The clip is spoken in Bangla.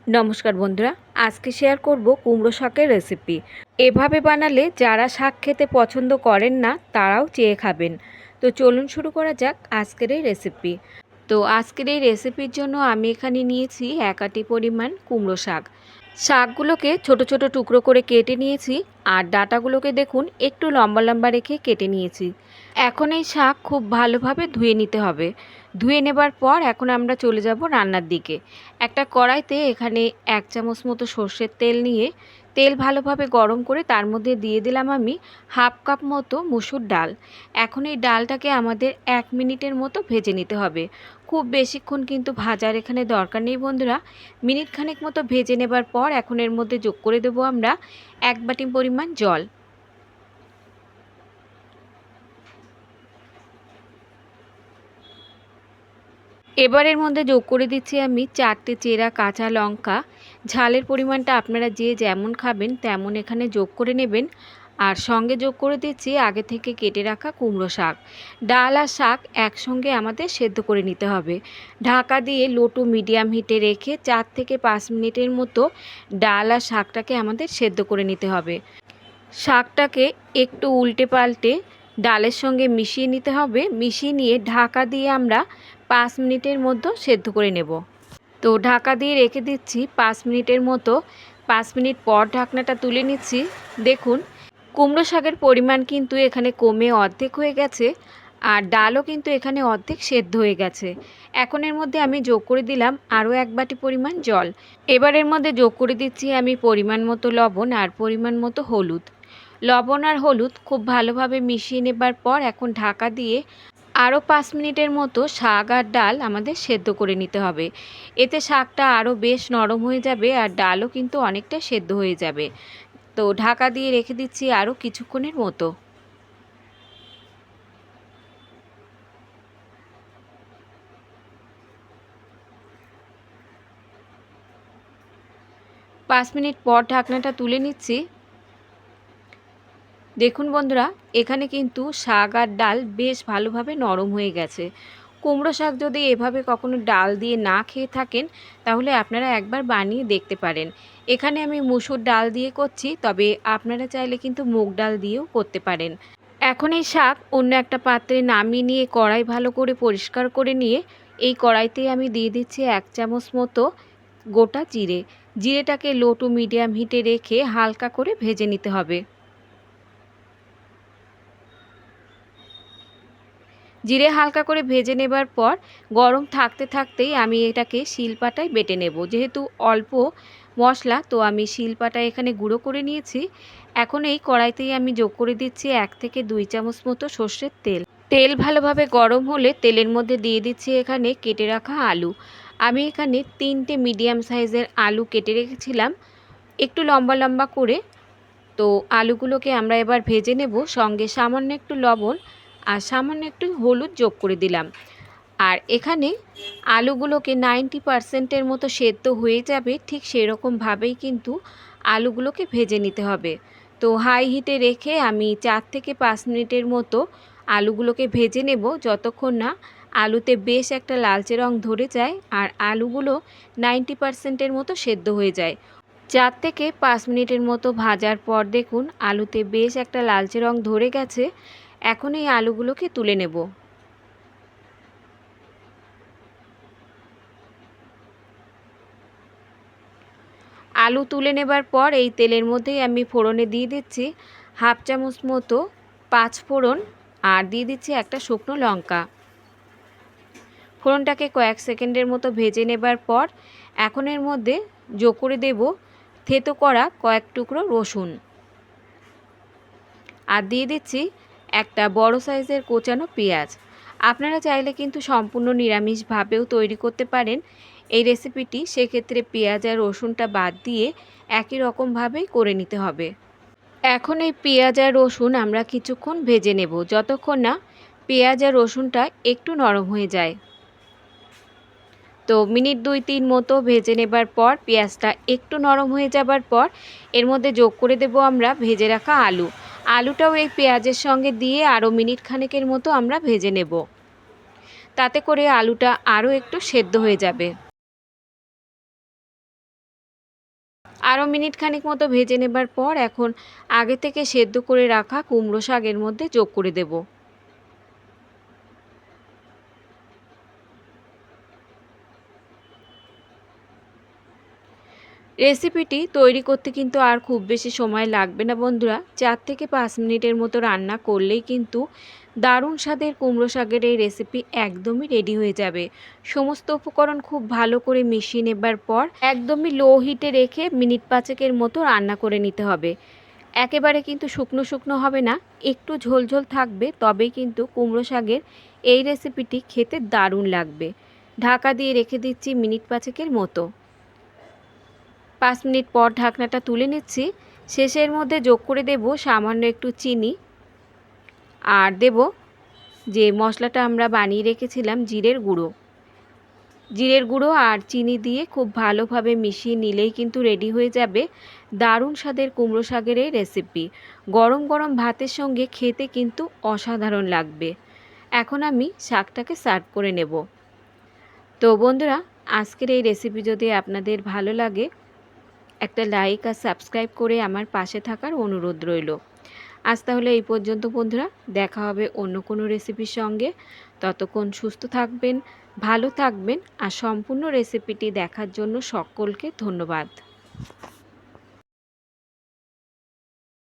নমস্কার বন্ধুরা, আজকে শেয়ার করব কুমড়ো শাকের রেসিপি। এভাবে বানালে যারা শাক খেতে পছন্দ করেন না তারাও চেয়ে খাবেন। তো চলুন শুরু করা যাক আজকের এই রেসিপি। তো আজকের এই রেসিপির জন্য আমি এখানে নিয়েছি 1 আঁটি পরিমাণ কুমড়ো শাক। শাকগুলোকে ছোট ছোট টুকরো করে কেটে নিয়েছি, আর ডাঁটাগুলোকে দেখুন একটু লম্বা লম্বা রেখে কেটে নিয়েছি। এখন এই শাক খুব ভালোভাবে ধুয়ে নিতে হবে। ধুয়ে নেবার পর এখন আমরা চলে যাব রান্নার দিকে। একটা কড়াইতে এখানে 1 চামচ মতো সর্ষের তেল নিয়ে তেল ভালোভাবে গরম করে তার মধ্যে দিয়ে দিলাম আমি হাফ কাপ মতো মসুর ডাল। এখন এই ডালটাকে আমাদের 1 মিনিটের মতো ভেজে নিতে হবে। খুব বেশিক্ষণ কিন্তু ভাজার এখানে দরকার নেই বন্ধুরা। মিনিট খানেক মতো ভেজে নেবার পর এখন এর মধ্যে যোগ করে দেবো আমরা 1 বাটি পরিমাণ জল। এবারের মধ্যে যোগ করে দিচ্ছি আমি 4টে চেরা কাঁচা লঙ্কা। ঝালের পরিমাণটা আপনারা যে যেমন খাবেন তেমন এখানে যোগ করে নেবেন। আর সঙ্গে যোগ করে দিচ্ছি আগে থেকে কেটে রাখা কুমড়ো শাক। ডাল আর শাক একসঙ্গে আমাদের সেদ্ধ করে নিতে হবে। ঢাকা দিয়ে লো টু মিডিয়াম হিটে রেখে 4 থেকে 5 মিনিটের মতো ডাল আর শাকটাকে আমাদের সেদ্ধ করে নিতে হবে। শাকটাকে একটু উল্টে পাল্টে ডালের সঙ্গে মিশিয়ে নিতে হবে। মিশিয়ে নিয়ে ঢাকা দিয়ে আমরা 5 মিনিটের মধ্যে সেদ্ধ করে নেব। তো ঢাকা দিয়ে রেখে দিচ্ছি 5 মিনিটের মতো। 5 মিনিট পর ঢাকনাটা তুলে নিচ্ছি। দেখুন কুমড়ো শাকের পরিমাণ কিন্তু এখানে কমে অর্ধেক হয়ে গেছে, আর ডালও কিন্তু এখানে অর্ধেক সেদ্ধ হয়ে গেছে। এখন এর মধ্যে আমি যোগ করে দিলাম আরও 1 বাটি পরিমাণ জল। এবার এর মধ্যে যোগ করে দিচ্ছি আমি পরিমাণ মতো লবণ আর পরিমাণ মতো হলুদ। লবণ আর হলুদ খুব ভালোভাবে মিশিয়ে নেবার পর এখন ঢাকা দিয়ে আরও 5 মিনিটের মতো শাক আর ডাল আমাদের সেদ্ধ করে নিতে হবে। এতে শাকটা আরও বেশ নরম হয়ে যাবে আর ডালও কিন্তু অনেকটা সেদ্ধ হয়ে যাবে। তো ঢাকা দিয়ে রেখে দিচ্ছি আরও কিছুক্ষণের মতো। 5 মিনিট পর ঢাকনাটা তুলে নিচ্ছি। দেখুন বন্ধুরা, এখানে কিন্তু শাক আর ডাল বেশ ভালোভাবে নরম হয়ে গেছে। কুমড়ো শাক যদি এভাবে কখনো ডাল দিয়ে না খেয়ে থাকেন তাহলে আপনারা একবার বানিয়ে দেখতে পারেন। এখানে আমি মুসুর ডাল দিয়ে করছি, তবে আপনারা চাইলে কিন্তু মুগ ডাল দিয়েও করতে পারেন। এখন এই শাক অন্য একটা পাত্রে নামিয়ে নিয়ে কড়াই ভালো করে পরিষ্কার করে নিয়ে এই কড়াইতে আমি দিয়ে দিচ্ছি 1 চামচ মতো গোটা জিরে। জিরেটাকে লো টু মিডিয়াম হিটে রেখে হালকা করে ভেজে নিতে হবে। জিরে হালকা করে ভেজে নেবার পর গরম থাকতে থাকতেই আমি এটাকে শিলপাটায় বেটে নেব। যেহেতু অল্প মশলা, তো আমি শিলপাটায় এখানে গুঁড়ো করে নিয়েছি। এখন এই কড়াইতেই আমি যোগ করে দিচ্ছি 1 থেকে 2 চামচ মতো সর্ষের তেল। তেল ভালোভাবে গরম হলে তেলের মধ্যে দিয়ে দিচ্ছি এখানে কেটে রাখা আলু। আমি এখানে 3টে মিডিয়াম সাইজের আলু কেটে রেখেছিলাম একটু লম্বা লম্বা করে। তো আলুগুলোকে আমরা এবার ভেজে নেব। সঙ্গে সামান্য একটু লবণ আর সামান্য একটু হলুদ যোগ করে দিলাম। আর এখানে আলুগুলোকে 90% মতো সেদ্ধ হয়ে যাবে, ঠিক সেরকমভাবেই কিন্তু আলুগুলোকে ভেজে নিতে হবে। তো হাই হিটে রেখে আমি 4 থেকে 5 মিনিটের মতো আলুগুলোকে ভেজে নেব, যতক্ষণ না আলুতে বেশ একটা লালচে রং ধরে যায় আর আলুগুলো 90%-এর মতো সেদ্ধ হয়ে যায়। 4 থেকে 5 মিনিটের মতো ভাজার পর দেখুন আলুতে বেশ একটা লালচে রং ধরে গেছে। এখন এই আলুগুলোকে তুলে নেব। আলু তুলে নেবার পর এই তেলের মধ্যেই আমি ফোড়নে দিয়ে দিচ্ছি হাফ চামচ মতো 5 ফোড়ন আর দিয়ে দিচ্ছি একটা শুকনো লঙ্কা। ফোড়নটাকে কয়েক সেকেন্ডের মতো ভেজে নেবার পর এখন এর মধ্যে যোগ করে দেব থেতো করা কয়েক টুকরো রসুন। আর দিয়ে দিচ্ছি একটা বড় সাইজের কোচানো পেঁয়াজ। আপনারা চাইলে কিন্তু সম্পূর্ণ নিরামিষভাবেও তৈরি করতে পারেন এই রেসিপিটি। সেক্ষেত্রে পেঁয়াজ আর রসুনটা বাদ দিয়ে একই রকমভাবেই করে নিতে হবে। এখন এই পেঁয়াজ আর রসুন আমরা কিছুক্ষণ ভেজে নেব, যতক্ষণ না পেঁয়াজ আর রসুনটা একটু নরম হয়ে যায়। তো মিনিট 2-3 মতো ভেজে নেবার পর পেঁয়াজটা একটু নরম হয়ে যাবার পর এর মধ্যে যোগ করে দেব আমরা ভেজে রাখা আলু। আলুটাও এই পেঁয়াজের সঙ্গে দিয়ে আরও মিনিট খানেকের মতো আমরা ভেজে নেব। তাতে করে আলুটা আরও একটু সেদ্ধ হয়ে যাবে। আরও মিনিট খানিক মতো ভেজে নেবার পর এখন আগে থেকে সেদ্ধ করে রাখা কুমড়ো শাকের মধ্যে যোগ করে দেব। রেসিপিটি তৈরি করতে কিন্তু আর খুব বেশি সময় লাগবে না বন্ধুরা। 4 থেকে 5 মিনিটের মতো রান্না করলেই কিন্তু দারুণ স্বাদের কুমড়ো শাকের এই রেসিপি একদমই রেডি হয়ে যাবে। সমস্ত উপকরণ খুব ভালো করে মিশিয়ে নেবার পর একদমই লো হিটে রেখে মিনিট 5 মতো রান্না করে নিতে হবে। একেবারে কিন্তু শুকনো শুকনো হবে না, একটু ঝোলঝোল থাকবে, তবেই কিন্তু কুমড়ো শাকের এই রেসিপিটি খেতে দারুণ লাগবে। ঢাকা দিয়ে রেখে দিচ্ছি মিনিট 5 মতো। 5 মিনিট পর ঢাকনাটা তুলে নিচ্ছি। শেষের মধ্যে যোগ করে দেব সামান্য একটু চিনি, আর দেব যে মশলাটা আমরা বানিয়ে রেখেছিলাম জিরের গুঁড়ো। জিরের গুঁড়ো আর চিনি দিয়ে খুব ভালোভাবে মিশিয়ে নিলেই কিন্তু রেডি হয়ে যাবে দারুণ স্বাদের কুমড়ো শাকের এই রেসিপি। গরম গরম ভাতের সঙ্গে খেতে কিন্তু অসাধারণ লাগবে। এখন আমি শাকটাকে সার্ভ করে নেব। তো বন্ধুরা, আজকের এই রেসিপি যদি আপনাদের ভালো লাগে, একটা লাইক আর সাবস্ক্রাইব করে আমার পাশে থাকার অনুরোধ রইল। আজ তাহলে এই পর্যন্ত বন্ধুরা, দেখা হবে অন্য কোনো রেসিপির সঙ্গে। ততক্ষণ সুস্থ থাকবেন, ভালো থাকবেন, আর সম্পূর্ণ রেসিপিটি দেখার জন্য সকলকে ধন্যবাদ।